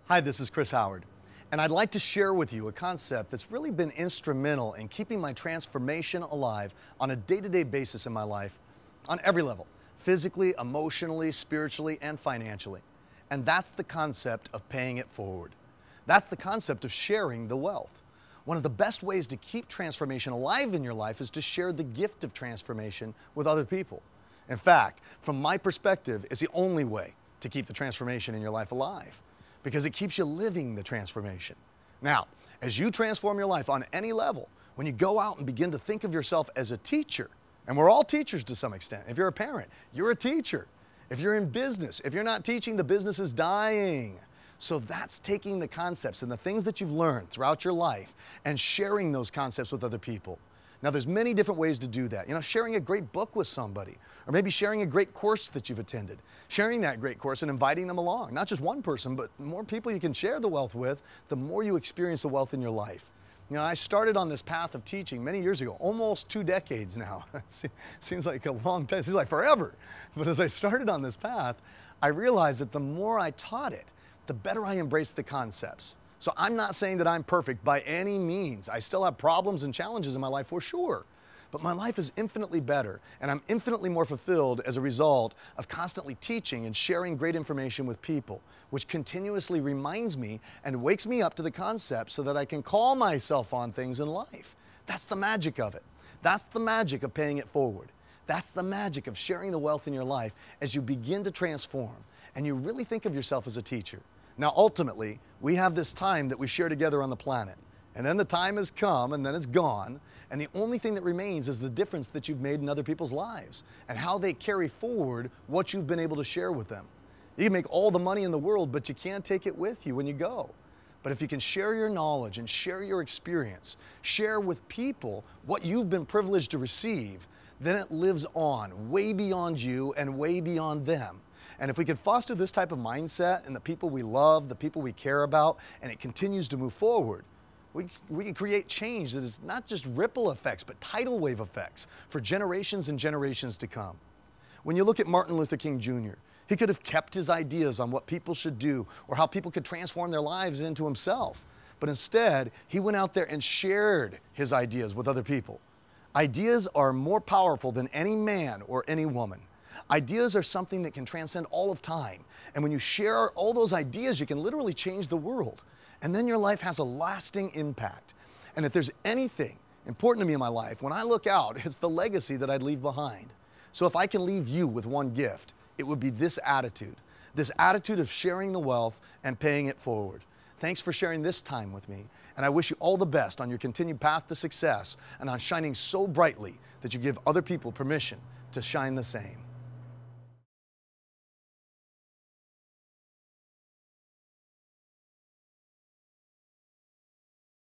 Hi, this is Chris Howard, and I'd like to share with you a concept that's really been instrumental in keeping my transformation alive on a day-to-day basis in my life, on every level, physically, emotionally, spiritually, and financially. And that's the concept of paying it forward. That's the concept of sharing the wealth. One of the best ways to keep transformation alive in your life is to share the gift of transformation with other people. In fact, from my perspective, it's the only way to keep the transformation in your life alive, because it keeps you living the transformation. Now, as you transform your life on any level, when you go out and begin to think of yourself as a teacher, and we're all teachers to some extent. If you're a parent, you're a teacher. If you're in business, if you're not teaching, the business is dying. So that's taking the concepts and the things that you've learned throughout your life and sharing those concepts with other people. Now, there's many different ways to do that. Sharing a great book with somebody, or maybe sharing a great course that you've attended, sharing that great course and inviting them along. Not just one person, but more people you can share the wealth with, the more you experience the wealth in your life. I started on this path of teaching many years ago, almost 2 decades now. It seems like a long time, it seems like forever. But as I started on this path, I realized that the more I taught it, the better I embraced the concepts. So I'm not saying that I'm perfect by any means. I still have problems and challenges in my life for sure. But my life is infinitely better, and I'm infinitely more fulfilled as a result of constantly teaching and sharing great information with people, which continuously reminds me and wakes me up to the concept so that I can call myself on things in life. That's the magic of it. That's the magic of paying it forward. That's the magic of sharing the wealth in your life as you begin to transform and you really think of yourself as a teacher. Now, ultimately, we have this time that we share together on the planet. And then the time has come and then it's gone. And the only thing that remains is the difference that you've made in other people's lives and how they carry forward what you've been able to share with them. You can make all the money in the world, but you can't take it with you when you go. But if you can share your knowledge and share your experience, share with people what you've been privileged to receive, then it lives on way beyond you and way beyond them. And if we can foster this type of mindset in the people we love, the people we care about, and it continues to move forward, we can create change that is not just ripple effects, but tidal wave effects for generations and generations to come. When you look at Martin Luther King Jr., he could have kept his ideas on what people should do or how people could transform their lives into himself. But instead, he went out there and shared his ideas with other people. Ideas are more powerful than any man or any woman. Ideas are something that can transcend all of time. And when you share all those ideas, you can literally change the world. And then your life has a lasting impact. And if there's anything important to me in my life, when I look out, it's the legacy that I'd leave behind. So if I can leave you with one gift, it would be this attitude of sharing the wealth and paying it forward. Thanks for sharing this time with me. And I wish you all the best on your continued path to success and on shining so brightly that you give other people permission to shine the same.